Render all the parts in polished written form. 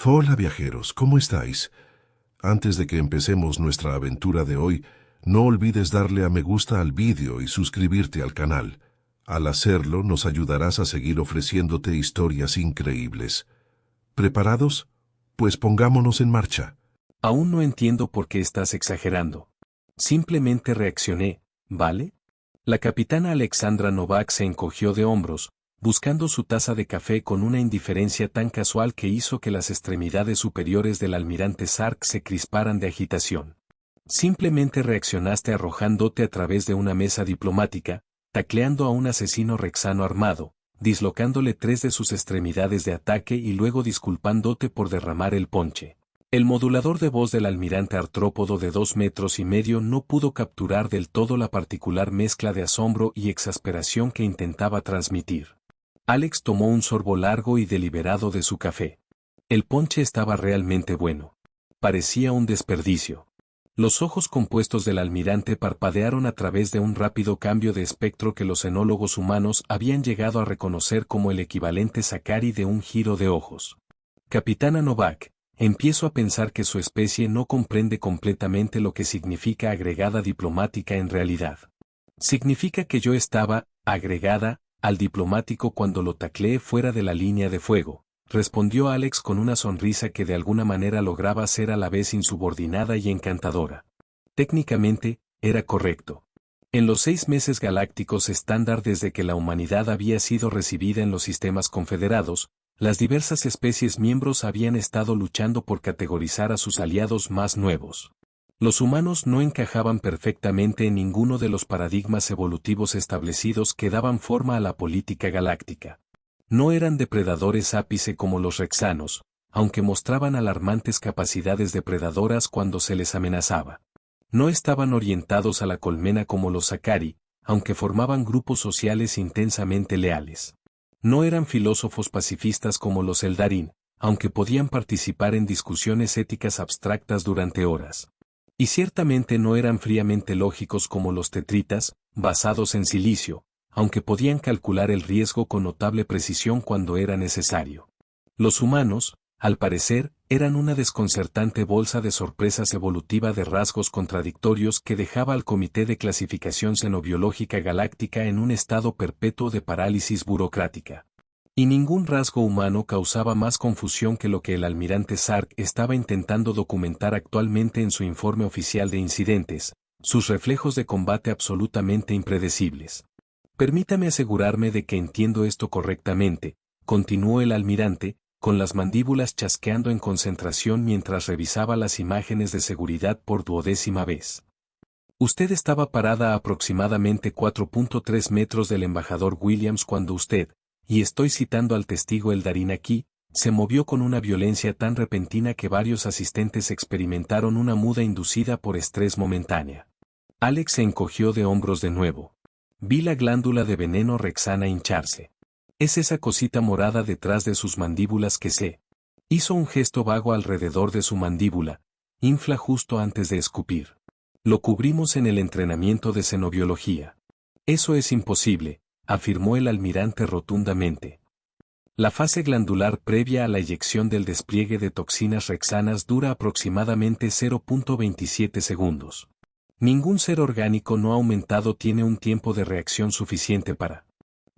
Hola viajeros, ¿cómo estáis? Antes de que empecemos nuestra aventura de hoy, no olvides darle a me gusta al vídeo y suscribirte al canal. Al hacerlo, nos ayudarás a seguir ofreciéndote historias increíbles. ¿Preparados? Pues pongámonos en marcha. Aún no entiendo por qué estás exagerando. Simplemente reaccioné, ¿vale? La capitana Alexandra Novak se encogió de hombros, buscando su taza de café con una indiferencia tan casual que hizo que las extremidades superiores del almirante Sark se crisparan de agitación. Simplemente reaccionaste arrojándote a través de una mesa diplomática, tacleando a un asesino rexano armado, dislocándole 3 de sus extremidades de ataque y luego disculpándote por derramar el ponche. El modulador de voz del almirante artrópodo de 2,5 metros no pudo capturar del todo la particular mezcla de asombro y exasperación que intentaba transmitir. Alex tomó un sorbo largo y deliberado de su café. El ponche estaba realmente bueno. Parecía un desperdicio. Los ojos compuestos del almirante parpadearon a través de un rápido cambio de espectro que los enólogos humanos habían llegado a reconocer como el equivalente Sakari de un giro de ojos. Capitana Novak, empiezo a pensar que su especie no comprende completamente lo que significa agregada diplomática en realidad. Significa que yo estaba, agregada, al diplomático cuando lo tacleé fuera de la línea de fuego, respondió Alex con una sonrisa que de alguna manera lograba ser a la vez insubordinada y encantadora. Técnicamente, era correcto. En los 6 meses galácticos estándar desde que la humanidad había sido recibida en los sistemas confederados, las diversas especies miembros habían estado luchando por categorizar a sus aliados más nuevos. Los humanos no encajaban perfectamente en ninguno de los paradigmas evolutivos establecidos que daban forma a la política galáctica. No eran depredadores ápice como los rexanos, aunque mostraban alarmantes capacidades depredadoras cuando se les amenazaba. No estaban orientados a la colmena como los Sakari, aunque formaban grupos sociales intensamente leales. No eran filósofos pacifistas como los Eldarin, aunque podían participar en discusiones éticas abstractas durante horas. Y ciertamente no eran fríamente lógicos como los tetritas, basados en silicio, aunque podían calcular el riesgo con notable precisión cuando era necesario. Los humanos, al parecer, eran una desconcertante bolsa de sorpresas evolutiva de rasgos contradictorios que dejaba al Comité de Clasificación Xenobiológica Galáctica en un estado perpetuo de parálisis burocrática. Y ningún rasgo humano causaba más confusión que lo que el almirante Sark estaba intentando documentar actualmente en su informe oficial de incidentes, sus reflejos de combate absolutamente impredecibles. Permítame asegurarme de que entiendo esto correctamente, continuó el almirante, con las mandíbulas chasqueando en concentración mientras revisaba las imágenes de seguridad por 12ª vez. Usted estaba parada a aproximadamente 4,3 metros del embajador Williams cuando usted, y estoy citando al testigo Eldarin aquí, se movió con una violencia tan repentina que varios asistentes experimentaron una muda inducida por estrés momentánea. Alex se encogió de hombros de nuevo. Vi la glándula de veneno rexana hincharse. Es esa cosita morada detrás de sus mandíbulas que se hizo un gesto vago alrededor de su mandíbula, infla justo antes de escupir. Lo cubrimos en el entrenamiento de xenobiología. Eso es imposible, afirmó el almirante rotundamente. La fase glandular previa a la eyección del despliegue de toxinas rexanas dura aproximadamente 0,27 segundos. Ningún ser orgánico no aumentado tiene un tiempo de reacción suficiente para.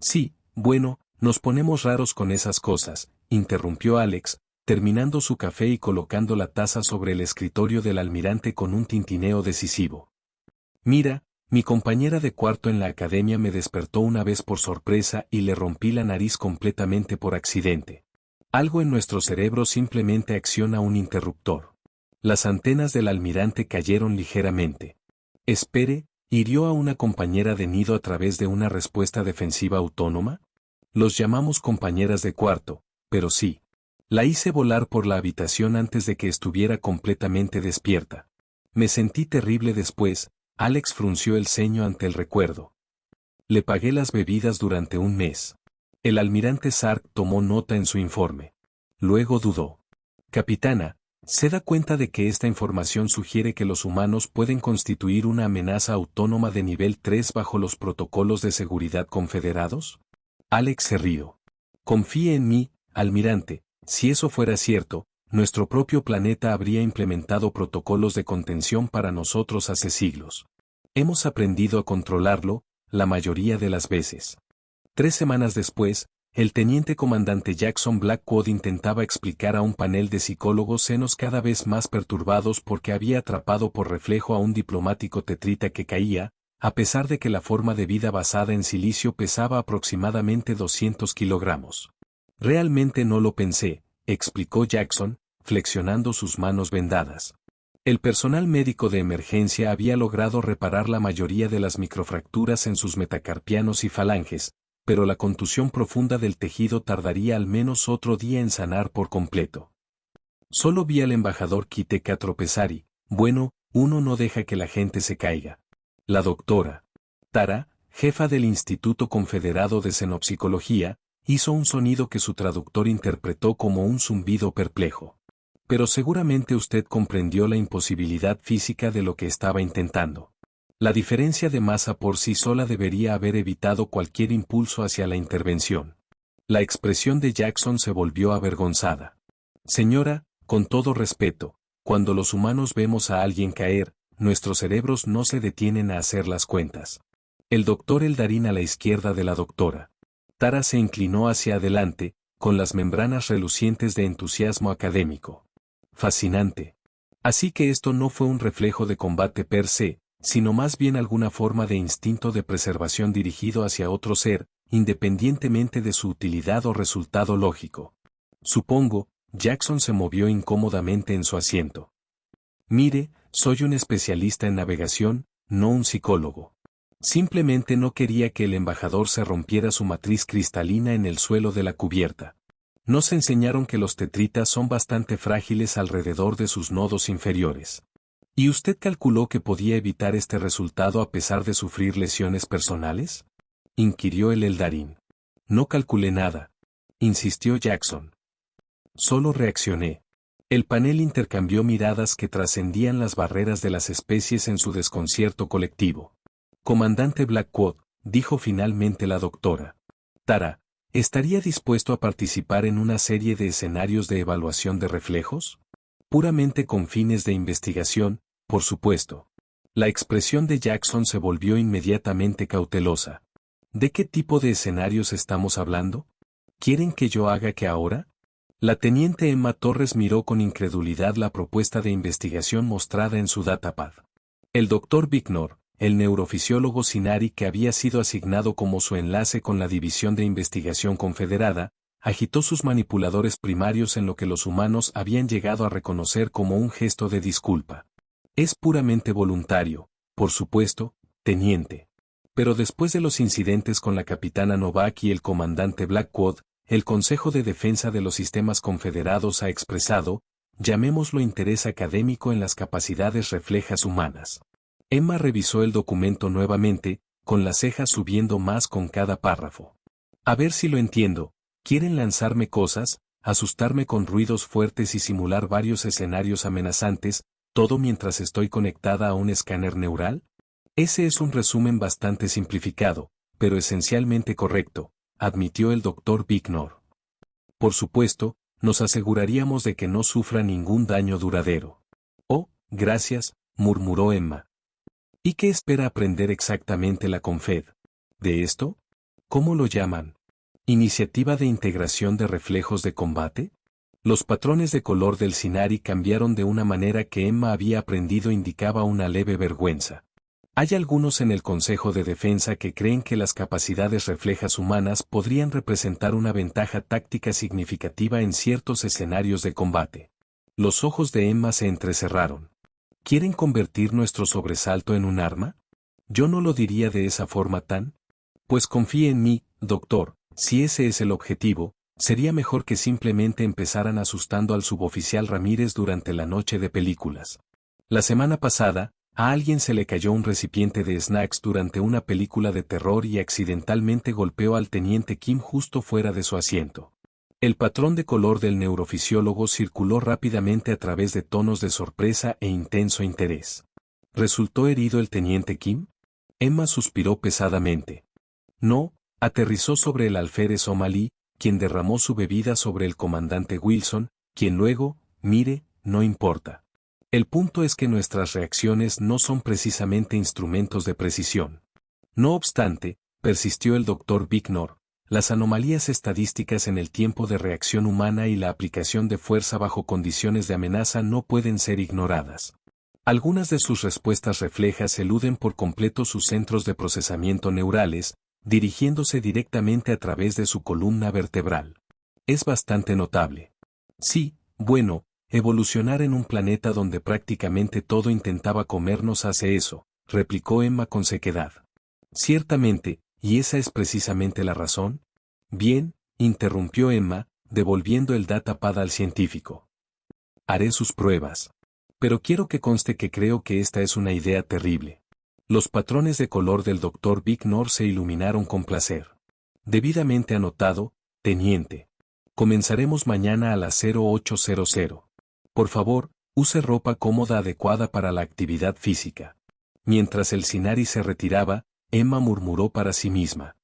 Sí, bueno, nos ponemos raros con esas cosas, interrumpió Alex, terminando su café y colocando la taza sobre el escritorio del almirante con un tintineo decisivo. Mira, mi compañera de cuarto en la academia me despertó una vez por sorpresa y le rompí la nariz completamente por accidente. Algo en nuestro cerebro simplemente acciona un interruptor. Las antenas del almirante cayeron ligeramente. Espere, ¿hirió a una compañera de nido a través de una respuesta defensiva autónoma? Los llamamos compañeras de cuarto, pero sí. La hice volar por la habitación antes de que estuviera completamente despierta. Me sentí terrible después, Alex frunció el ceño ante el recuerdo. Le pagué las bebidas durante un mes. El almirante Sark tomó nota en su informe. Luego dudó. Capitana, ¿se da cuenta de que esta información sugiere que los humanos pueden constituir una amenaza autónoma de nivel 3 bajo los protocolos de seguridad confederados? Alex se rió. Confíe en mí, almirante, si eso fuera cierto, nuestro propio planeta habría implementado protocolos de contención para nosotros hace siglos. Hemos aprendido a controlarlo, la mayoría de las veces. 3 semanas después, el teniente comandante Jackson Blackwood intentaba explicar a un panel de psicólogos senos cada vez más perturbados porque había atrapado por reflejo a un diplomático tetrita que caía, a pesar de que la forma de vida basada en silicio pesaba aproximadamente 200 kilogramos. Realmente no lo pensé, explicó Jackson, flexionando sus manos vendadas. El personal médico de emergencia había logrado reparar la mayoría de las microfracturas en sus metacarpianos y falanges, pero la contusión profunda del tejido tardaría al menos otro día en sanar por completo. Solo vi al embajador Kiteka tropezar y, bueno, uno no deja que la gente se caiga. La doctora Tara, jefa del Instituto Confederado de Xenopsicología, hizo un sonido que su traductor interpretó como un zumbido perplejo. Pero seguramente usted comprendió la imposibilidad física de lo que estaba intentando. La diferencia de masa por sí sola debería haber evitado cualquier impulso hacia la intervención. La expresión de Jackson se volvió avergonzada. Señora, con todo respeto, cuando los humanos vemos a alguien caer, nuestros cerebros no se detienen a hacer las cuentas. El doctor Eldarín a la izquierda de la doctora Tara se inclinó hacia adelante, con las membranas relucientes de entusiasmo académico. Fascinante. Así que esto no fue un reflejo de combate per se, sino más bien alguna forma de instinto de preservación dirigido hacia otro ser, independientemente de su utilidad o resultado lógico. Supongo, Jackson se movió incómodamente en su asiento. Mire, soy un especialista en navegación, no un psicólogo. Simplemente no quería que el embajador se rompiera su matriz cristalina en el suelo de la cubierta. Nos enseñaron que los tetritas son bastante frágiles alrededor de sus nodos inferiores. ¿Y usted calculó que podía evitar este resultado a pesar de sufrir lesiones personales?, inquirió el Eldarín. No calculé nada, insistió Jackson. Solo reaccioné. El panel intercambió miradas que trascendían las barreras de las especies en su desconcierto colectivo. Comandante Blackwood, dijo finalmente la doctora Tara, ¿estaría dispuesto a participar en una serie de escenarios de evaluación de reflejos? Puramente con fines de investigación, por supuesto. La expresión de Jackson se volvió inmediatamente cautelosa. ¿De qué tipo de escenarios estamos hablando? ¿Quieren que yo haga qué ahora? La teniente Emma Torres miró con incredulidad la propuesta de investigación mostrada en su datapad. El Dr. Bicknor, el neurofisiólogo Sinari que había sido asignado como su enlace con la División de Investigación Confederada, agitó sus manipuladores primarios en lo que los humanos habían llegado a reconocer como un gesto de disculpa. Es puramente voluntario, por supuesto, teniente. Pero después de los incidentes con la capitana Novak y el comandante Blackwood, el Consejo de Defensa de los Sistemas Confederados ha expresado, llamémoslo interés académico en las capacidades reflejas humanas. Emma revisó el documento nuevamente, con las cejas subiendo más con cada párrafo. A ver si lo entiendo, ¿quieren lanzarme cosas, asustarme con ruidos fuertes y simular varios escenarios amenazantes, todo mientras estoy conectada a un escáner neural? Ese es un resumen bastante simplificado, pero esencialmente correcto, admitió el Dr. Bicknor. Por supuesto, nos aseguraríamos de que no sufra ningún daño duradero. Oh, gracias, murmuró Emma. ¿Y qué espera aprender exactamente la Confed? ¿De esto? ¿Cómo lo llaman? ¿Iniciativa de integración de reflejos de combate? Los patrones de color del Sinari cambiaron de una manera que Emma había aprendido indicaba una leve vergüenza. Hay algunos en el Consejo de Defensa que creen que las capacidades reflejas humanas podrían representar una ventaja táctica significativa en ciertos escenarios de combate. Los ojos de Emma se entrecerraron. ¿Quieren convertir nuestro sobresalto en un arma? Yo no lo diría de esa forma tan. Pues confíe en mí, doctor, si ese es el objetivo, sería mejor que simplemente empezaran asustando al suboficial Ramírez durante la noche de películas. La semana pasada, a alguien se le cayó un recipiente de snacks durante una película de terror y accidentalmente golpeó al teniente Kim justo fuera de su asiento. El patrón de color del neurofisiólogo circuló rápidamente a través de tonos de sorpresa e intenso interés. ¿Resultó herido el teniente Kim? Emma suspiró pesadamente. No, aterrizó sobre el alférez O'Malley, quien derramó su bebida sobre el comandante Wilson, quien luego, Mire, no importa. El punto es que nuestras reacciones no son precisamente instrumentos de precisión. No obstante, persistió el doctor Bicknor, las anomalías estadísticas en el tiempo de reacción humana y la aplicación de fuerza bajo condiciones de amenaza no pueden ser ignoradas. Algunas de sus respuestas reflejas eluden por completo sus centros de procesamiento neurales, dirigiéndose directamente a través de su columna vertebral. Es bastante notable. Sí, bueno, evolucionar en un planeta donde prácticamente todo intentaba comernos hace eso, replicó Emma con sequedad. Ciertamente, ¿y esa es precisamente la razón? Bien, interrumpió Emma, devolviendo el datapad al científico. Haré sus pruebas. Pero quiero que conste que creo que esta es una idea terrible. Los patrones de color del Dr. Bicknor se iluminaron con placer. Debidamente anotado, teniente. Comenzaremos mañana a las 0800. Por favor, use ropa cómoda adecuada para la actividad física. Mientras el Sinari se retiraba, Emma murmuró para sí misma.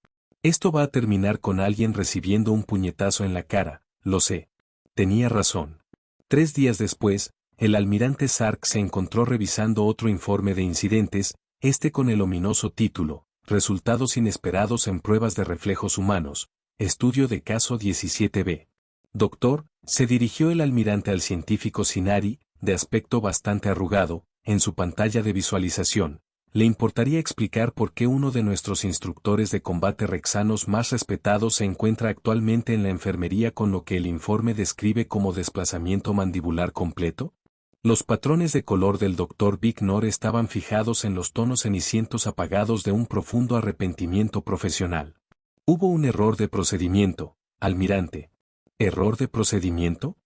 Esto va a terminar con alguien recibiendo un puñetazo en la cara, lo sé. Tenía razón. 3 días después, el almirante Sark se encontró revisando otro informe de incidentes, con el ominoso título, Resultados inesperados en pruebas de reflejos humanos, estudio de caso 17B. Doctor, se dirigió el almirante al científico Sinari, de aspecto bastante arrugado, en su pantalla de visualización. ¿Le importaría explicar por qué uno de nuestros instructores de combate rexanos más respetados se encuentra actualmente en la enfermería con lo que el informe describe como desplazamiento mandibular completo? Los patrones de color del Dr. Bicknor estaban fijados en los tonos cenicientos apagados de un profundo arrepentimiento profesional. Hubo un error de procedimiento, almirante. ¿Error de procedimiento?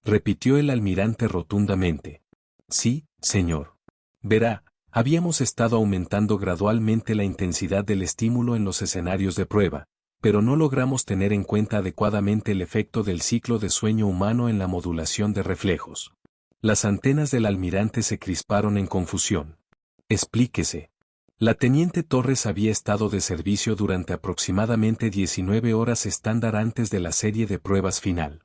Repitió el almirante rotundamente. Sí, señor. Verá, habíamos estado aumentando gradualmente la intensidad del estímulo en los escenarios de prueba, pero no logramos tener en cuenta adecuadamente el efecto del ciclo de sueño humano en la modulación de reflejos. Las antenas del almirante se crisparon en confusión. Explíquese. La teniente Torres había estado de servicio durante aproximadamente 19 horas estándar antes de la serie de pruebas final.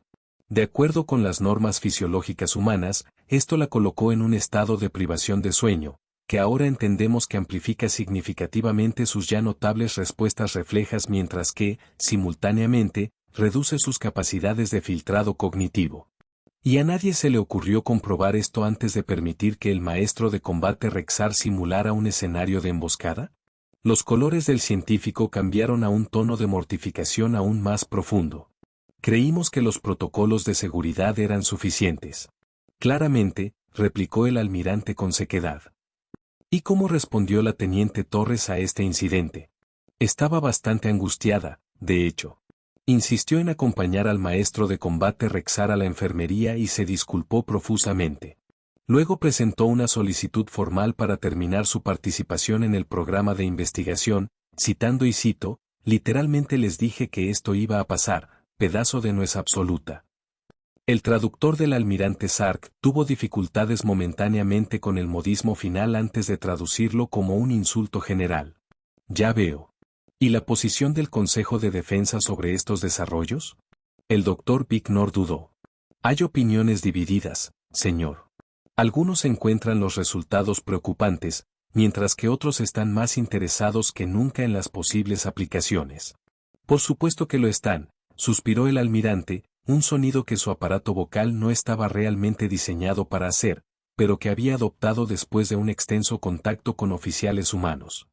De acuerdo con las normas fisiológicas humanas, esto la colocó en un estado de privación de sueño, que ahora entendemos que amplifica significativamente sus ya notables respuestas reflejas mientras que, simultáneamente, reduce sus capacidades de filtrado cognitivo. ¿Y a nadie se le ocurrió comprobar esto antes de permitir que el maestro de combate Rexar simulara un escenario de emboscada? Los colores del científico cambiaron a un tono de mortificación aún más profundo. Creímos que los protocolos de seguridad eran suficientes. Claramente, replicó el almirante con sequedad. ¿Y cómo respondió la teniente Torres a este incidente? Estaba bastante angustiada, de hecho. Insistió en acompañar al maestro de combate Rexar a la enfermería y se disculpó profusamente. Luego presentó una solicitud formal para terminar su participación en el programa de investigación, citando y cito, literalmente les dije que esto iba a pasar, pedazo de nuez absoluta. El traductor del almirante Sark tuvo dificultades momentáneamente con el modismo final antes de traducirlo como un insulto general. Ya veo. ¿Y la posición del Consejo de Defensa sobre estos desarrollos? El doctor Bicknor dudó. Hay opiniones divididas, señor. Algunos encuentran los resultados preocupantes, mientras que otros están más interesados que nunca en las posibles aplicaciones. Por supuesto que lo están, suspiró el almirante, un sonido que su aparato vocal no estaba realmente diseñado para hacer, pero que había adoptado después de un extenso contacto con oficiales humanos.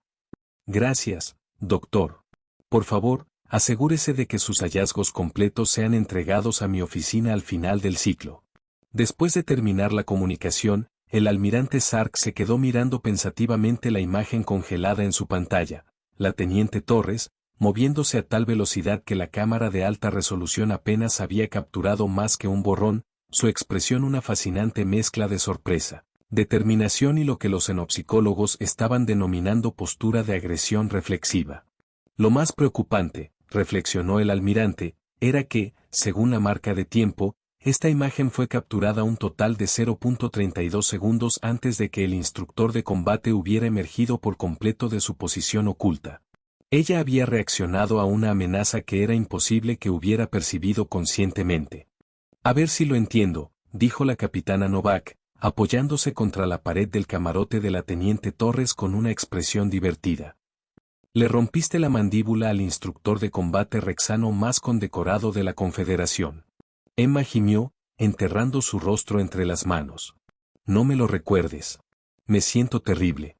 Gracias, doctor. Por favor, asegúrese de que sus hallazgos completos sean entregados a mi oficina al final del ciclo. Después de terminar la comunicación, el almirante Sark se quedó mirando pensativamente la imagen congelada en su pantalla. La teniente Torres, moviéndose a tal velocidad que la cámara de alta resolución apenas había capturado más que un borrón, su expresión una fascinante mezcla de sorpresa, determinación y lo que los xenopsicólogos estaban denominando postura de agresión reflexiva. Lo más preocupante, reflexionó el almirante, era que, según la marca de tiempo, esta imagen fue capturada un total de 0.32 segundos antes de que el instructor de combate hubiera emergido por completo de su posición oculta. Ella había reaccionado a una amenaza que era imposible que hubiera percibido conscientemente. A ver si lo entiendo, dijo la capitana Novak, apoyándose contra la pared del camarote de la teniente Torres con una expresión divertida. Le rompiste la mandíbula al instructor de combate rexano más condecorado de la Confederación. Emma gimió, enterrando su rostro entre las manos. No me lo recuerdes. Me siento terrible.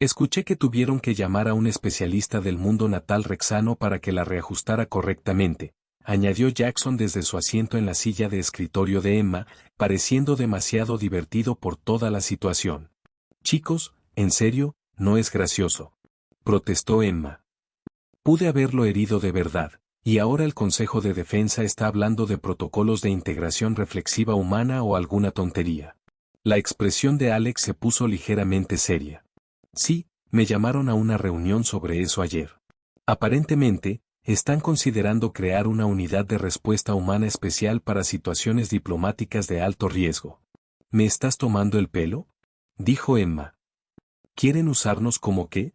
Escuché que tuvieron que llamar a un especialista del mundo natal rexano para que la reajustara correctamente, añadió Jackson desde su asiento en la silla de escritorio de Emma, pareciendo demasiado divertido por toda la situación. Chicos, en serio, no es gracioso, protestó Emma. Pude haberlo herido de verdad, y ahora el Consejo de Defensa está hablando de protocolos de integración reflexiva humana o alguna tontería. La expresión de Alex se puso ligeramente seria. Sí, me llamaron a una reunión sobre eso ayer. Aparentemente, están considerando crear una unidad de respuesta humana especial para situaciones diplomáticas de alto riesgo. ¿Me estás tomando el pelo?, dijo Emma. ¿Quieren usarnos como qué?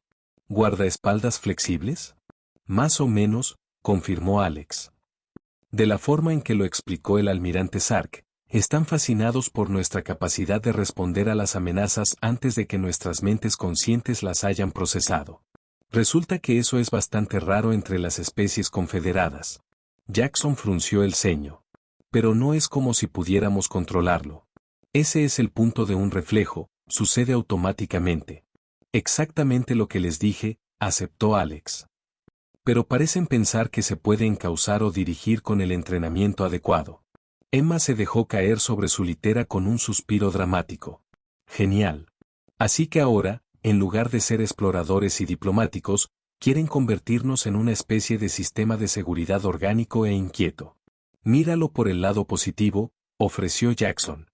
¿Guardaespaldas flexibles? Más o menos, confirmó Alex. De la forma en que lo explicó el almirante Sark, están fascinados por nuestra capacidad de responder a las amenazas antes de que nuestras mentes conscientes las hayan procesado. Resulta que eso es bastante raro entre las especies confederadas. Jackson frunció el ceño. Pero no es como si pudiéramos controlarlo. Ese es el punto de un reflejo, sucede automáticamente. Exactamente lo que les dije, aceptó Alex. Pero parecen pensar que se puede encauzar o dirigir con el entrenamiento adecuado. Emma se dejó caer sobre su litera con un suspiro dramático. Genial. Así que ahora, en lugar de ser exploradores y diplomáticos, quieren convertirnos en una especie de sistema de seguridad orgánico e inquieto. Míralo por el lado positivo, ofreció Jackson.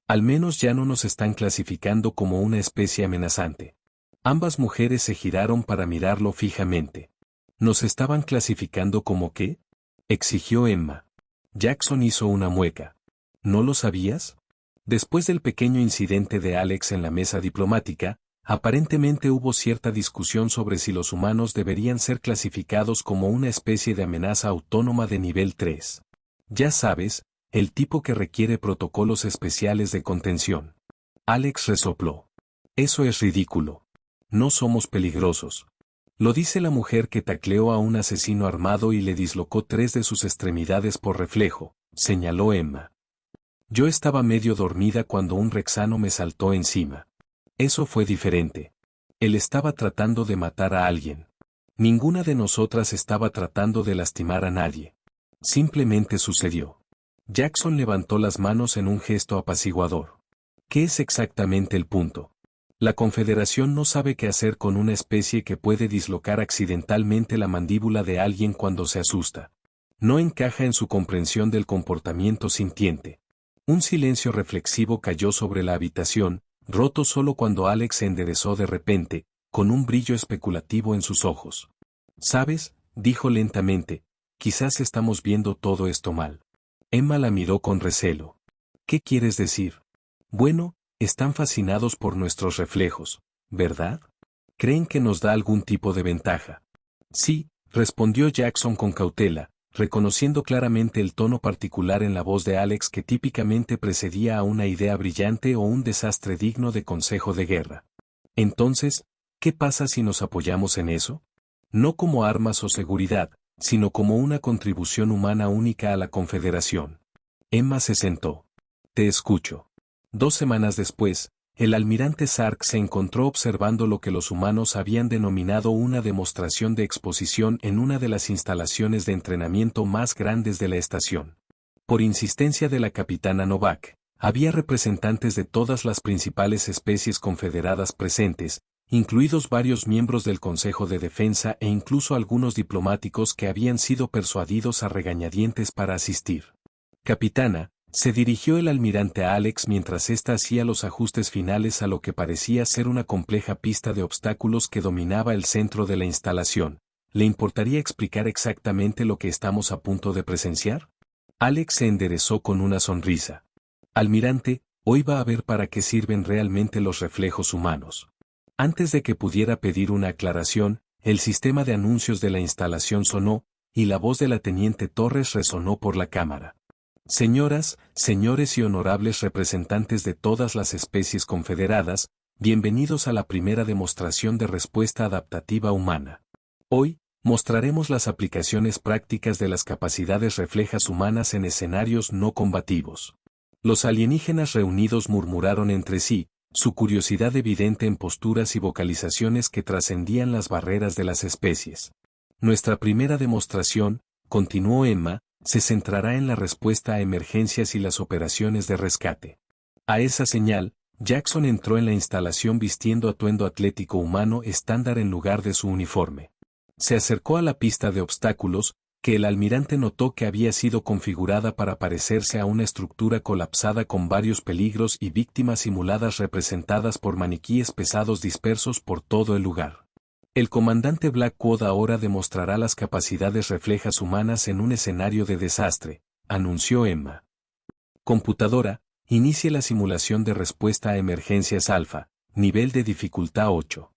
Al menos ya no nos están clasificando como una especie amenazante. Ambas mujeres se giraron para mirarlo fijamente. ¿Nos estaban clasificando como qué?, exigió Emma. Jackson hizo una mueca. ¿No lo sabías? Después del pequeño incidente de Alex en la mesa diplomática, aparentemente hubo cierta discusión sobre si los humanos deberían ser clasificados como una especie de amenaza autónoma de nivel 3. Ya sabes, el tipo que requiere protocolos especiales de contención. Alex resopló. Eso es ridículo. No somos peligrosos. Lo dice la mujer que tacleó a un asesino armado y le dislocó 3 de sus extremidades por reflejo, señaló Emma. Yo estaba medio dormida cuando un rexano me saltó encima. Eso fue diferente. Él estaba tratando de matar a alguien. Ninguna de nosotras estaba tratando de lastimar a nadie. Simplemente sucedió. Jackson levantó las manos en un gesto apaciguador. ¿Qué es exactamente el punto? La Confederación no sabe qué hacer con una especie que puede dislocar accidentalmente la mandíbula de alguien cuando se asusta. No encaja en su comprensión del comportamiento sintiente. Un silencio reflexivo cayó sobre la habitación, roto solo cuando Alex se enderezó de repente, con un brillo especulativo en sus ojos. ¿Sabes?, dijo lentamente, quizás estamos viendo todo esto mal. Emma la miró con recelo. ¿Qué quieres decir? Bueno, están fascinados por nuestros reflejos, ¿verdad? ¿Creen que nos da algún tipo de ventaja? Sí, respondió Jackson con cautela, reconociendo claramente el tono particular en la voz de Alex que típicamente precedía a una idea brillante o un desastre digno de consejo de guerra. Entonces, ¿qué pasa si nos apoyamos en eso? No como armas o seguridad, sino como una contribución humana única a la Confederación. Emma se sentó. Te escucho. 2 semanas después, el almirante Sark se encontró observando lo que los humanos habían denominado una demostración de exposición en una de las instalaciones de entrenamiento más grandes de la estación. Por insistencia de la capitana Novak, había representantes de todas las principales especies confederadas presentes, incluidos varios miembros del Consejo de Defensa e incluso algunos diplomáticos que habían sido persuadidos a regañadientes para asistir. Capitana, se dirigió el almirante a Alex mientras ésta hacía los ajustes finales a lo que parecía ser una compleja pista de obstáculos que dominaba el centro de la instalación. ¿Le importaría explicar exactamente lo que estamos a punto de presenciar? Alex se enderezó con una sonrisa. Almirante, hoy va a ver para qué sirven realmente los reflejos humanos. Antes de que pudiera pedir una aclaración, el sistema de anuncios de la instalación sonó, y la voz de la teniente Torres resonó por la cámara. Señoras, señores y honorables representantes de todas las especies confederadas, bienvenidos a la primera demostración de respuesta adaptativa humana. Hoy, mostraremos las aplicaciones prácticas de las capacidades reflejas humanas en escenarios no combativos. Los alienígenas reunidos murmuraron entre sí, su curiosidad evidente en posturas y vocalizaciones que trascendían las barreras de las especies. Nuestra primera demostración, continuó Emma, se centrará en la respuesta a emergencias y las operaciones de rescate. A esa señal, Jackson entró en la instalación vistiendo atuendo atlético humano estándar en lugar de su uniforme. Se acercó a la pista de obstáculos, que el almirante notó que había sido configurada para parecerse a una estructura colapsada con varios peligros y víctimas simuladas representadas por maniquíes pesados dispersos por todo el lugar. El comandante Blackwood ahora demostrará las capacidades reflejas humanas en un escenario de desastre, anunció Emma. Computadora, inicie la simulación de respuesta a emergencias alfa, nivel de dificultad 8.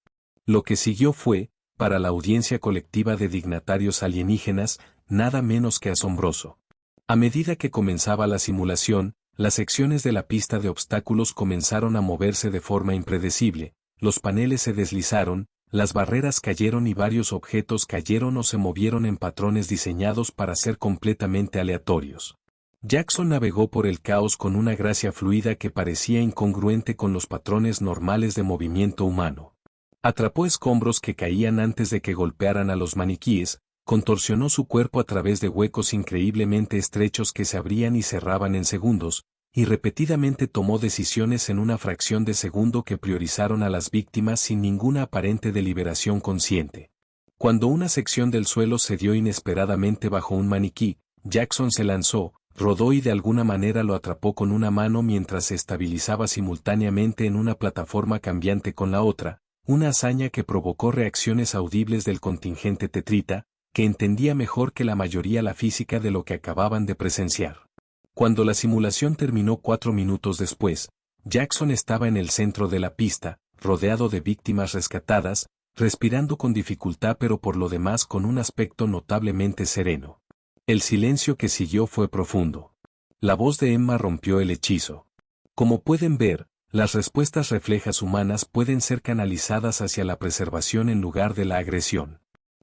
Lo que siguió fue, para la audiencia colectiva de dignatarios alienígenas, nada menos que asombroso. A medida que comenzaba la simulación, las secciones de la pista de obstáculos comenzaron a moverse de forma impredecible, los paneles se deslizaron, las barreras cayeron y varios objetos cayeron o se movieron en patrones diseñados para ser completamente aleatorios. Jackson navegó por el caos con una gracia fluida que parecía incongruente con los patrones normales de movimiento humano. Atrapó escombros que caían antes de que golpearan a los maniquíes, contorsionó su cuerpo a través de huecos increíblemente estrechos que se abrían y cerraban en segundos, y repetidamente tomó decisiones en una fracción de segundo que priorizaron a las víctimas sin ninguna aparente deliberación consciente. Cuando una sección del suelo cedió inesperadamente bajo un maniquí, Jackson se lanzó, rodó y de alguna manera lo atrapó con una mano mientras se estabilizaba simultáneamente en una plataforma cambiante con la otra, una hazaña que provocó reacciones audibles del contingente tetrita, que entendía mejor que la mayoría la física de lo que acababan de presenciar. Cuando la simulación terminó 4 minutos después, Jackson estaba en el centro de la pista, rodeado de víctimas rescatadas, respirando con dificultad pero por lo demás con un aspecto notablemente sereno. El silencio que siguió fue profundo. La voz de Emma rompió el hechizo. Como pueden ver, las respuestas reflejas humanas pueden ser canalizadas hacia la preservación en lugar de la agresión.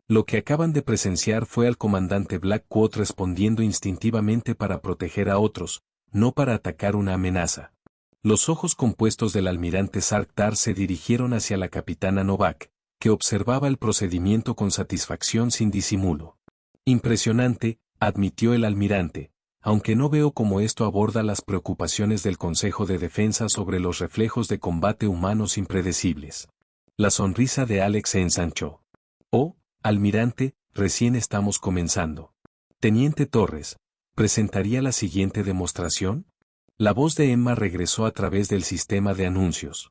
Lo que acaban de presenciar fue al comandante Blackwood respondiendo instintivamente para proteger a otros, no para atacar una amenaza. Los ojos compuestos del almirante Sarkar se dirigieron hacia la capitana Novak, que observaba el procedimiento con satisfacción sin disimulo. Impresionante, admitió el almirante, aunque no veo cómo esto aborda las preocupaciones del Consejo de Defensa sobre los reflejos de combate humanos impredecibles. La sonrisa de Alex se ensanchó. Oh, almirante, recién estamos comenzando. Teniente Torres, ¿presentaría la siguiente demostración? La voz de Emma regresó a través del sistema de anuncios.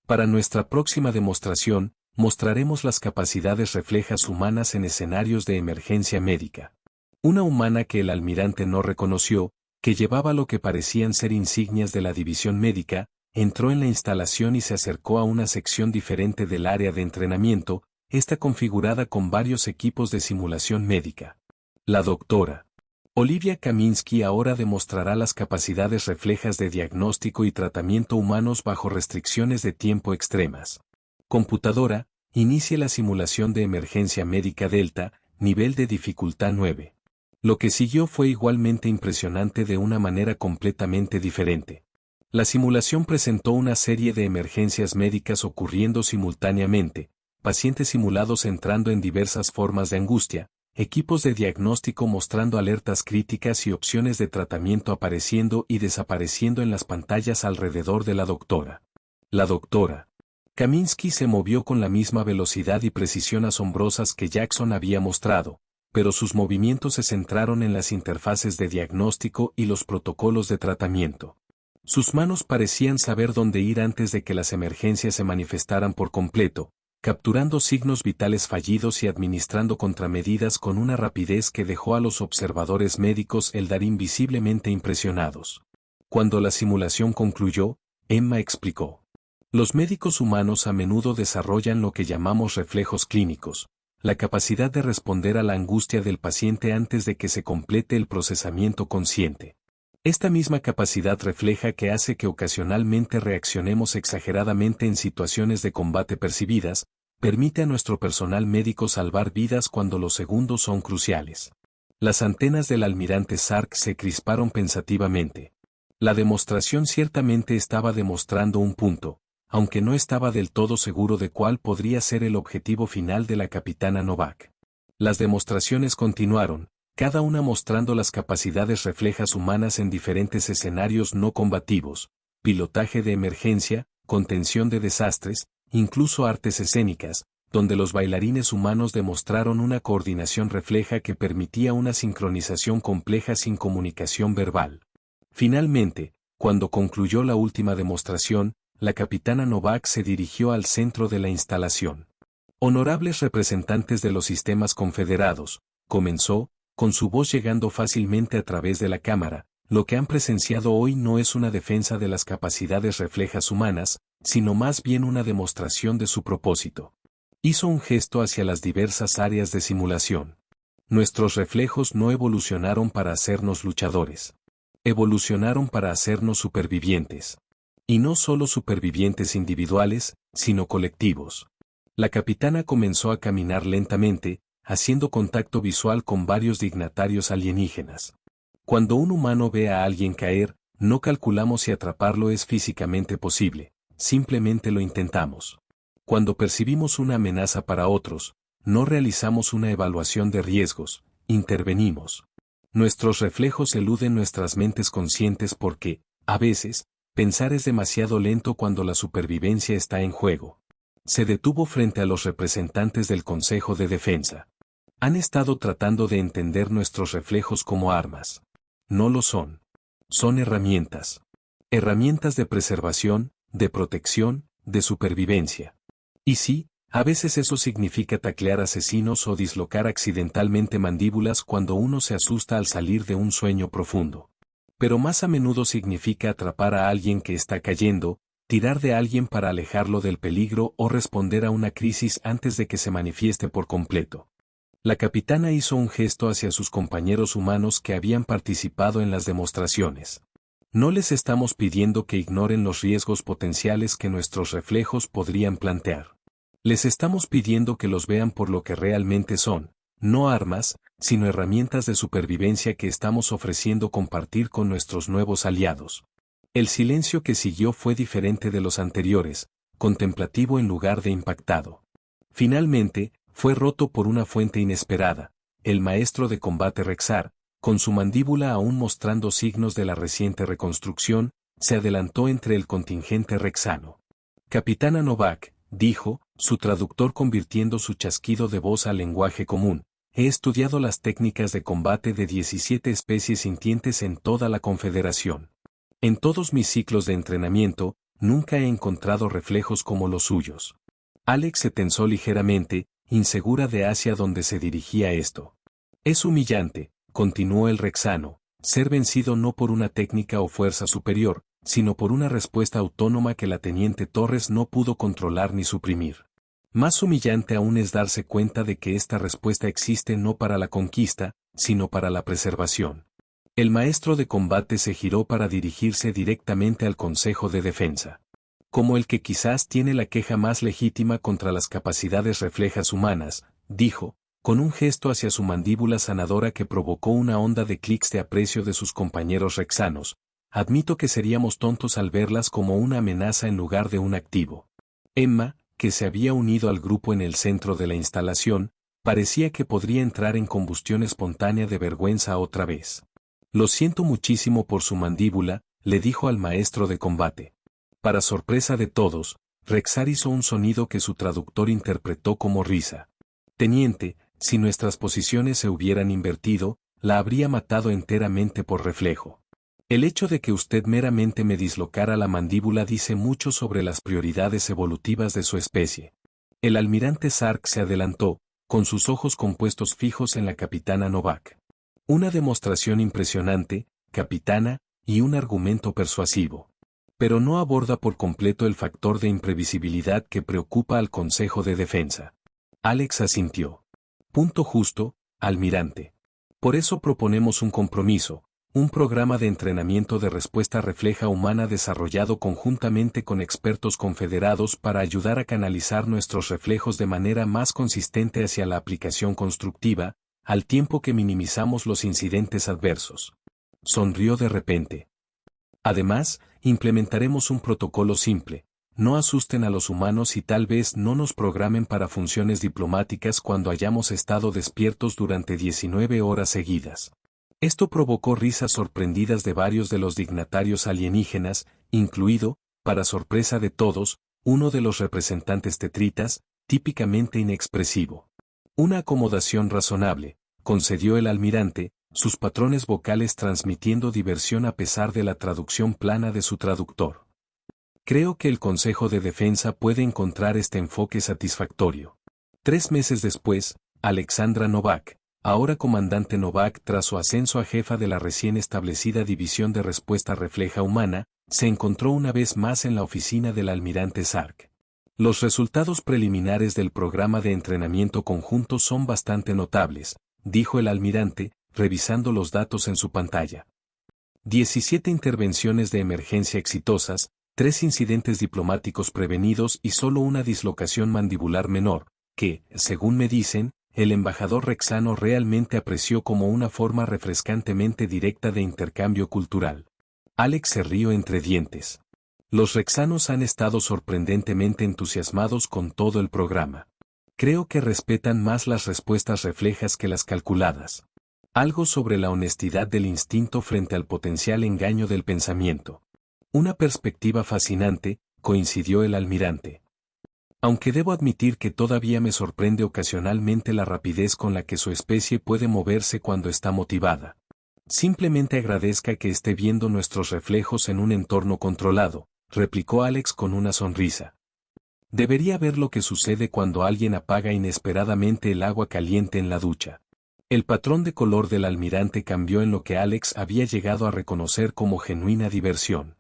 Para nuestra próxima demostración, mostraremos las capacidades reflejas humanas en escenarios de emergencia médica. Una humana que el almirante no reconoció, que llevaba lo que parecían ser insignias de la división médica, entró en la instalación y se acercó a una sección diferente del área de entrenamiento, esta configurada con varios equipos de simulación médica. La doctora Olivia Kaminsky ahora demostrará las capacidades reflejas de diagnóstico y tratamiento humanos bajo restricciones de tiempo extremas. Computadora, inicie la simulación de emergencia médica Delta, nivel de dificultad 9. Lo que siguió fue igualmente impresionante de una manera completamente diferente. La simulación presentó una serie de emergencias médicas ocurriendo simultáneamente, pacientes simulados entrando en diversas formas de angustia, equipos de diagnóstico mostrando alertas críticas y opciones de tratamiento apareciendo y desapareciendo en las pantallas alrededor de la doctora. La doctora Kaminsky se movió con la misma velocidad y precisión asombrosas que Jackson había mostrado, pero sus movimientos se centraron en las interfaces de diagnóstico y los protocolos de tratamiento. Sus manos parecían saber dónde ir antes de que las emergencias se manifestaran por completo, capturando signos vitales fallidos y administrando contramedidas con una rapidez que dejó a los observadores médicos Eldarin visiblemente impresionados. Cuando la simulación concluyó, Emma explicó. Los médicos humanos a menudo desarrollan lo que llamamos reflejos clínicos, la capacidad de responder a la angustia del paciente antes de que se complete el procesamiento consciente. Esta misma capacidad refleja que hace que ocasionalmente reaccionemos exageradamente en situaciones de combate percibidas, permite a nuestro personal médico salvar vidas cuando los segundos son cruciales. Las antenas del almirante Sark se crisparon pensativamente. La demostración ciertamente estaba demostrando un punto, aunque no estaba del todo seguro de cuál podría ser el objetivo final de la capitana Novak. Las demostraciones continuaron, cada una mostrando las capacidades reflejas humanas en diferentes escenarios no combativos, pilotaje de emergencia, contención de desastres, incluso artes escénicas, donde los bailarines humanos demostraron una coordinación refleja que permitía una sincronización compleja sin comunicación verbal. Finalmente, cuando concluyó la última demostración, la capitana Novak se dirigió al centro de la instalación. Honorables representantes de los sistemas confederados, comenzó, con su voz llegando fácilmente a través de la cámara, lo que han presenciado hoy no es una defensa de las capacidades reflejas humanas, sino más bien una demostración de su propósito. Hizo un gesto hacia las diversas áreas de simulación. Nuestros reflejos no evolucionaron para hacernos luchadores. Evolucionaron para hacernos supervivientes. Y no solo supervivientes individuales, sino colectivos. La capitana comenzó a caminar lentamente, haciendo contacto visual con varios dignatarios alienígenas. Cuando un humano ve a alguien caer, no calculamos si atraparlo es físicamente posible, simplemente lo intentamos. Cuando percibimos una amenaza para otros, no realizamos una evaluación de riesgos, intervenimos. Nuestros reflejos eluden nuestras mentes conscientes porque, a veces, pensar es demasiado lento cuando la supervivencia está en juego. Se detuvo frente a los representantes del Consejo de Defensa. Han estado tratando de entender nuestros reflejos como armas. No lo son. Son herramientas. Herramientas de preservación, de protección, de supervivencia. Y sí, a veces eso significa taclear asesinos o dislocar accidentalmente mandíbulas cuando uno se asusta al salir de un sueño profundo. Pero más a menudo significa atrapar a alguien que está cayendo, tirar de alguien para alejarlo del peligro o responder a una crisis antes de que se manifieste por completo. La capitana hizo un gesto hacia sus compañeros humanos que habían participado en las demostraciones. No les estamos pidiendo que ignoren los riesgos potenciales que nuestros reflejos podrían plantear. Les estamos pidiendo que los vean por lo que realmente son, no armas, sino herramientas de supervivencia que estamos ofreciendo compartir con nuestros nuevos aliados. El silencio que siguió fue diferente de los anteriores, contemplativo en lugar de impactado. Finalmente, fue roto por una fuente inesperada. El maestro de combate Rexar, con su mandíbula aún mostrando signos de la reciente reconstrucción, se adelantó entre el contingente rexano. Capitana Novak, dijo, su traductor convirtiendo su chasquido de voz al lenguaje común, he estudiado las técnicas de combate de 17 especies sintientes en toda la Confederación. En todos mis ciclos de entrenamiento, nunca he encontrado reflejos como los suyos. Alex se tensó ligeramente, insegura de hacia dónde se dirigía esto. Es humillante, continuó el rexano, ser vencido no por una técnica o fuerza superior, sino por una respuesta autónoma que la teniente Torres no pudo controlar ni suprimir. Más humillante aún es darse cuenta de que esta respuesta existe no para la conquista, sino para la preservación. El maestro de combate se giró para dirigirse directamente al Consejo de Defensa. Como el que quizás tiene la queja más legítima contra las capacidades reflejas humanas, dijo, con un gesto hacia su mandíbula sanadora que provocó una onda de clics de aprecio de sus compañeros rexanos, admito que seríamos tontos al verlas como una amenaza en lugar de un activo. Emma, que se había unido al grupo en el centro de la instalación, parecía que podría entrar en combustión espontánea de vergüenza otra vez. Lo siento muchísimo por su mandíbula, le dijo al maestro de combate. Para sorpresa de todos, Rexar hizo un sonido que su traductor interpretó como risa. Teniente, si nuestras posiciones se hubieran invertido, la habría matado enteramente por reflejo. El hecho de que usted meramente me dislocara la mandíbula dice mucho sobre las prioridades evolutivas de su especie. El almirante Sark se adelantó, con sus ojos compuestos fijos en la capitana Novak. Una demostración impresionante, capitana, y un argumento persuasivo. Pero no aborda por completo el factor de imprevisibilidad que preocupa al Consejo de Defensa. Alex asintió. Punto justo, almirante. Por eso proponemos un compromiso, un programa de entrenamiento de respuesta refleja humana desarrollado conjuntamente con expertos confederados para ayudar a canalizar nuestros reflejos de manera más consistente hacia la aplicación constructiva, al tiempo que minimizamos los incidentes adversos. Sonrió de repente. Además, implementaremos un protocolo simple. No asusten a los humanos y tal vez no nos programen para funciones diplomáticas cuando hayamos estado despiertos durante 19 horas seguidas. Esto provocó risas sorprendidas de varios de los dignatarios alienígenas, incluido, para sorpresa de todos, uno de los representantes tetritas, típicamente inexpresivo. Una acomodación razonable, concedió el almirante, sus patrones vocales transmitiendo diversión a pesar de la traducción plana de su traductor. Creo que el Consejo de Defensa puede encontrar este enfoque satisfactorio. 3 meses después, Alexandra Novak, ahora comandante Novak tras su ascenso a jefa de la recién establecida División de Respuesta Refleja Humana, se encontró una vez más en la oficina del almirante Sark. Los resultados preliminares del programa de entrenamiento conjunto son bastante notables, dijo el almirante, revisando los datos en su pantalla. 17 intervenciones de emergencia exitosas, 3 incidentes diplomáticos prevenidos y solo una dislocación mandibular menor, que, según me dicen, el embajador rexano realmente apreció como una forma refrescantemente directa de intercambio cultural. Alex se rió entre dientes. Los rexanos han estado sorprendentemente entusiasmados con todo el programa. Creo que respetan más las respuestas reflejas que las calculadas. Algo sobre la honestidad del instinto frente al potencial engaño del pensamiento. Una perspectiva fascinante, coincidió el almirante. Aunque debo admitir que todavía me sorprende ocasionalmente la rapidez con la que su especie puede moverse cuando está motivada. Simplemente agradezca que esté viendo nuestros reflejos en un entorno controlado, replicó Alex con una sonrisa. Debería ver lo que sucede cuando alguien apaga inesperadamente el agua caliente en la ducha. El patrón de color del almirante cambió en lo que Alex había llegado a reconocer como genuina diversión.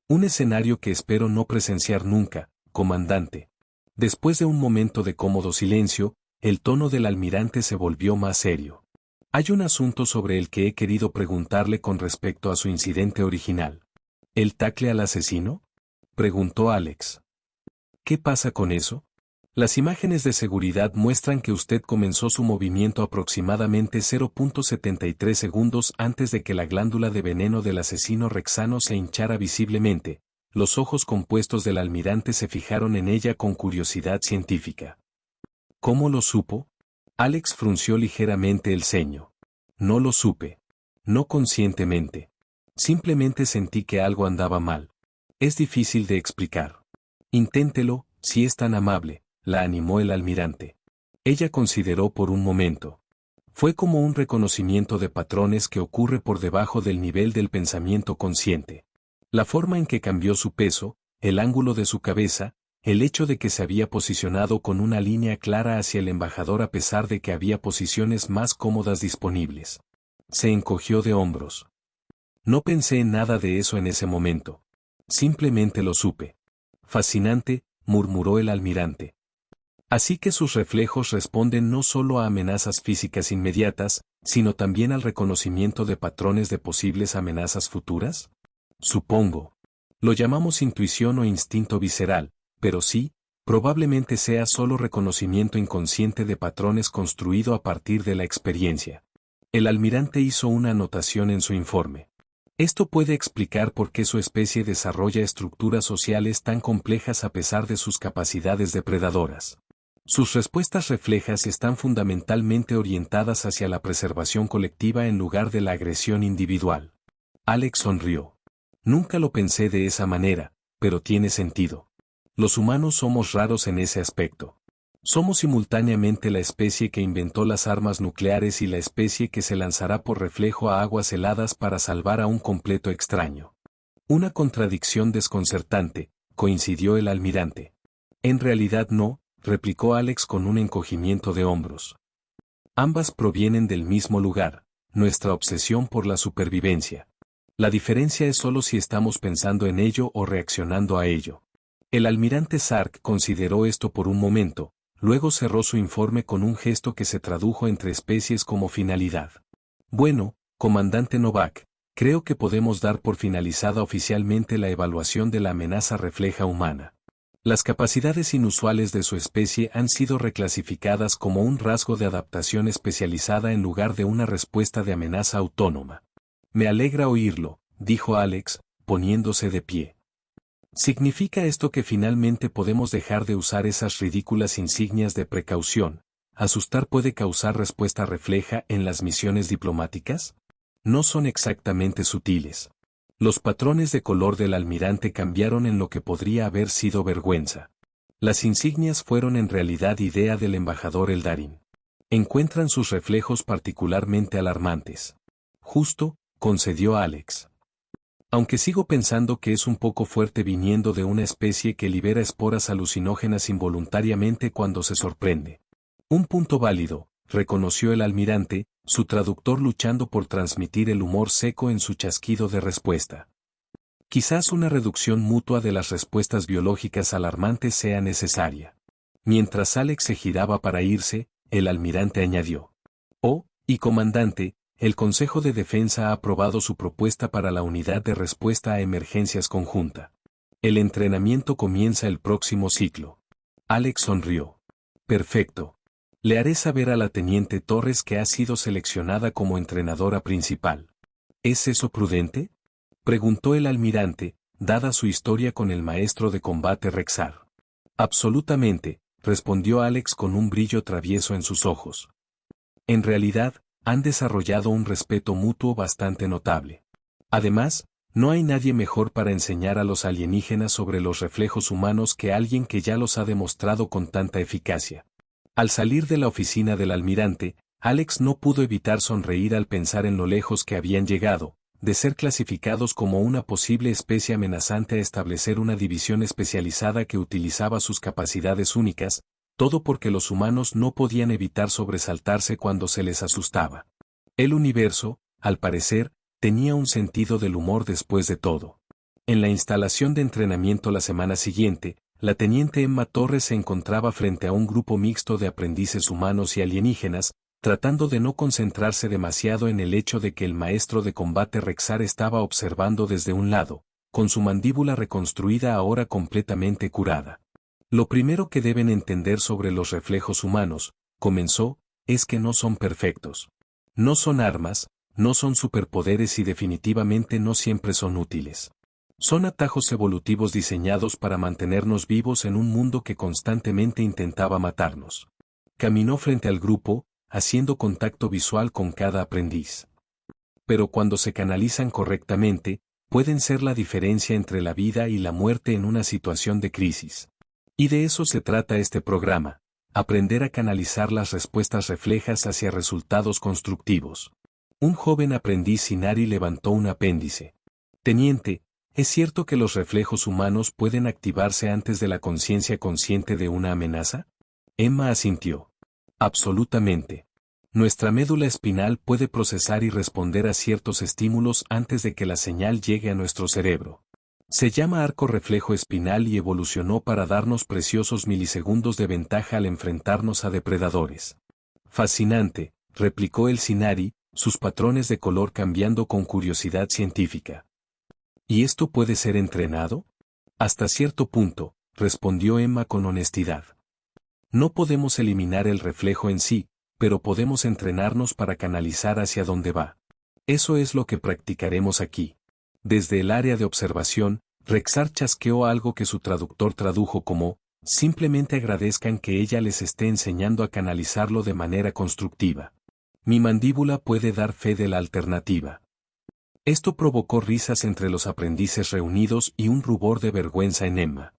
Un escenario que espero no presenciar nunca, comandante. Después de un momento de cómodo silencio, el tono del almirante se volvió más serio. Hay un asunto sobre el que he querido preguntarle con respecto a su incidente original. ¿El tacle al asesino? Preguntó Alex. ¿Qué pasa con eso? Las imágenes de seguridad muestran que usted comenzó su movimiento aproximadamente 0.73 segundos antes de que la glándula de veneno del asesino rexano se hinchara visiblemente. Los ojos compuestos del almirante se fijaron en ella con curiosidad científica. ¿Cómo lo supo? Alex frunció ligeramente el ceño. No lo supe. No conscientemente. Simplemente sentí que algo andaba mal. Es difícil de explicar. Inténtelo, si es tan amable, la animó el almirante. Ella consideró por un momento. Fue como un reconocimiento de patrones que ocurre por debajo del nivel del pensamiento consciente. La forma en que cambió su peso, el ángulo de su cabeza, el hecho de que se había posicionado con una línea clara hacia el embajador a pesar de que había posiciones más cómodas disponibles. Se encogió de hombros. No pensé en nada de eso en ese momento. Simplemente lo supe. Fascinante, murmuró el almirante. Así que sus reflejos responden no solo a amenazas físicas inmediatas, sino también al reconocimiento de patrones de posibles amenazas futuras. Supongo. Lo llamamos intuición o instinto visceral, pero sí, probablemente sea solo reconocimiento inconsciente de patrones construido a partir de la experiencia. El almirante hizo una anotación en su informe. Esto puede explicar por qué su especie desarrolla estructuras sociales tan complejas a pesar de sus capacidades depredadoras. Sus respuestas reflejas están fundamentalmente orientadas hacia la preservación colectiva en lugar de la agresión individual. Alex sonrió. Nunca lo pensé de esa manera, pero tiene sentido. Los humanos somos raros en ese aspecto. Somos simultáneamente la especie que inventó las armas nucleares y la especie que se lanzará por reflejo a aguas heladas para salvar a un completo extraño. Una contradicción desconcertante, coincidió el almirante. En realidad no, replicó Alex con un encogimiento de hombros. Ambas provienen del mismo lugar, nuestra obsesión por la supervivencia. La diferencia es solo si estamos pensando en ello o reaccionando a ello. El almirante Sark consideró esto por un momento, luego cerró su informe con un gesto que se tradujo entre especies como finalidad. Bueno, comandante Novak, creo que podemos dar por finalizada oficialmente la evaluación de la amenaza refleja humana. Las capacidades inusuales de su especie han sido reclasificadas como un rasgo de adaptación especializada en lugar de una respuesta de amenaza autónoma. Me alegra oírlo, dijo Alex, poniéndose de pie. ¿Significa esto que finalmente podemos dejar de usar esas ridículas insignias de precaución? ¿Asustar puede causar respuesta refleja en las misiones diplomáticas? No son exactamente sutiles. Los patrones de color del almirante cambiaron en lo que podría haber sido vergüenza. Las insignias fueron en realidad idea del embajador Eldarin. Encuentran sus reflejos particularmente alarmantes. Justo, concedió Alex. Aunque sigo pensando que es un poco fuerte viniendo de una especie que libera esporas alucinógenas involuntariamente cuando se sorprende. Un punto válido, reconoció el almirante, su traductor luchando por transmitir el humor seco en su chasquido de respuesta. Quizás una reducción mutua de las respuestas biológicas alarmantes sea necesaria. Mientras Alex se giraba para irse, el almirante añadió. Oh, y comandante, el Consejo de Defensa ha aprobado su propuesta para la unidad de respuesta a emergencias conjunta. El entrenamiento comienza el próximo ciclo. Alex sonrió. Perfecto. Le haré saber a la teniente Torres que ha sido seleccionada como entrenadora principal. ¿Es eso prudente?, preguntó el almirante, dada su historia con el maestro de combate Rexar. Absolutamente, respondió Alex con un brillo travieso en sus ojos. En realidad, han desarrollado un respeto mutuo bastante notable. Además, no hay nadie mejor para enseñar a los alienígenas sobre los reflejos humanos que alguien que ya los ha demostrado con tanta eficacia. Al salir de la oficina del almirante, Alex no pudo evitar sonreír al pensar en lo lejos que habían llegado, de ser clasificados como una posible especie amenazante a establecer una división especializada que utilizaba sus capacidades únicas, todo porque los humanos no podían evitar sobresaltarse cuando se les asustaba. El universo, al parecer, tenía un sentido del humor después de todo. En la instalación de entrenamiento la semana siguiente, la teniente Emma Torres se encontraba frente a un grupo mixto de aprendices humanos y alienígenas, tratando de no concentrarse demasiado en el hecho de que el maestro de combate Rexar estaba observando desde un lado, con su mandíbula reconstruida ahora completamente curada. Lo primero que deben entender sobre los reflejos humanos, comenzó, es que no son perfectos. No son armas, no son superpoderes y definitivamente no siempre son útiles. Son atajos evolutivos diseñados para mantenernos vivos en un mundo que constantemente intentaba matarnos. Caminó frente al grupo, haciendo contacto visual con cada aprendiz. Pero cuando se canalizan correctamente, pueden ser la diferencia entre la vida y la muerte en una situación de crisis. Y de eso se trata este programa, aprender a canalizar las respuestas reflejas hacia resultados constructivos. Un joven aprendiz Sinari levantó un apéndice. Teniente, ¿es cierto que los reflejos humanos pueden activarse antes de la conciencia consciente de una amenaza? Emma asintió. Absolutamente. Nuestra médula espinal puede procesar y responder a ciertos estímulos antes de que la señal llegue a nuestro cerebro. Se llama arco reflejo espinal y evolucionó para darnos preciosos milisegundos de ventaja al enfrentarnos a depredadores. Fascinante, replicó el Sinari, sus patrones de color cambiando con curiosidad científica. ¿Y esto puede ser entrenado? Hasta cierto punto, respondió Emma con honestidad. No podemos eliminar el reflejo en sí, pero podemos entrenarnos para canalizar hacia dónde va. Eso es lo que practicaremos aquí. Desde el área de observación, Rexar chasqueó algo que su traductor tradujo como, simplemente agradezcan que ella les esté enseñando a canalizarlo de manera constructiva. Mi mandíbula puede dar fe de la alternativa. Esto provocó risas entre los aprendices reunidos y un rubor de vergüenza en Emma.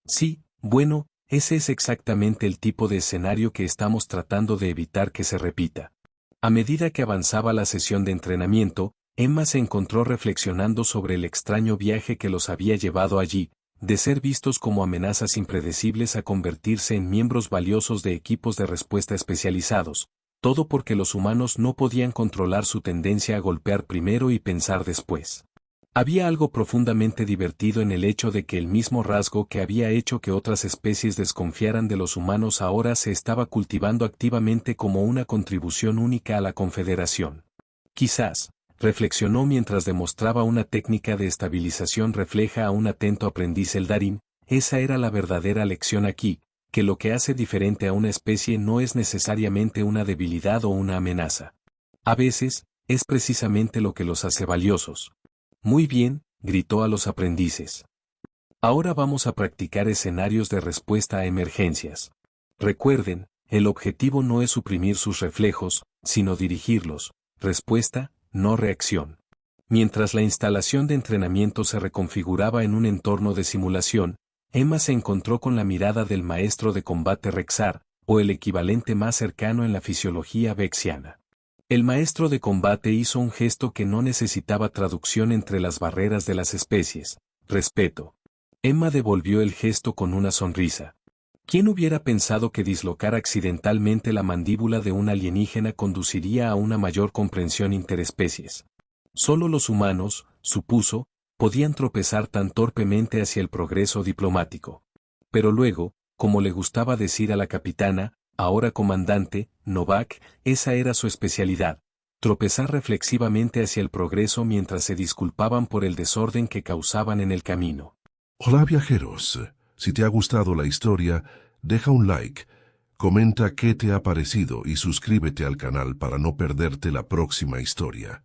Sí, bueno, ese es exactamente el tipo de escenario que estamos tratando de evitar que se repita. A medida que avanzaba la sesión de entrenamiento, Emma se encontró reflexionando sobre el extraño viaje que los había llevado allí, de ser vistos como amenazas impredecibles a convertirse en miembros valiosos de equipos de respuesta especializados, todo porque los humanos no podían controlar su tendencia a golpear primero y pensar después. Había algo profundamente divertido en el hecho de que el mismo rasgo que había hecho que otras especies desconfiaran de los humanos ahora se estaba cultivando activamente como una contribución única a la Confederación. Quizás, reflexionó mientras demostraba una técnica de estabilización refleja a un atento aprendiz Eldarin. Esa era la verdadera lección aquí, que lo que hace diferente a una especie no es necesariamente una debilidad o una amenaza. A veces, es precisamente lo que los hace valiosos. Muy bien, gritó a los aprendices. Ahora vamos a practicar escenarios de respuesta a emergencias. Recuerden, el objetivo no es suprimir sus reflejos, sino dirigirlos. Respuesta, no reacción. Mientras la instalación de entrenamiento se reconfiguraba en un entorno de simulación, Emma se encontró con la mirada del maestro de combate Rexar, o el equivalente más cercano en la fisiología vexiana. El maestro de combate hizo un gesto que no necesitaba traducción entre las barreras de las especies. Respeto. Emma devolvió el gesto con una sonrisa. ¿Quién hubiera pensado que dislocar accidentalmente la mandíbula de un alienígena conduciría a una mayor comprensión interespecies? Solo los humanos, supuso, podían tropezar tan torpemente hacia el progreso diplomático. Pero luego, como le gustaba decir a la capitana, ahora comandante, Novak, esa era su especialidad, tropezar reflexivamente hacia el progreso mientras se disculpaban por el desorden que causaban en el camino. Hola viajeros, si te ha gustado la historia, deja un like, comenta qué te ha parecido y suscríbete al canal para no perderte la próxima historia.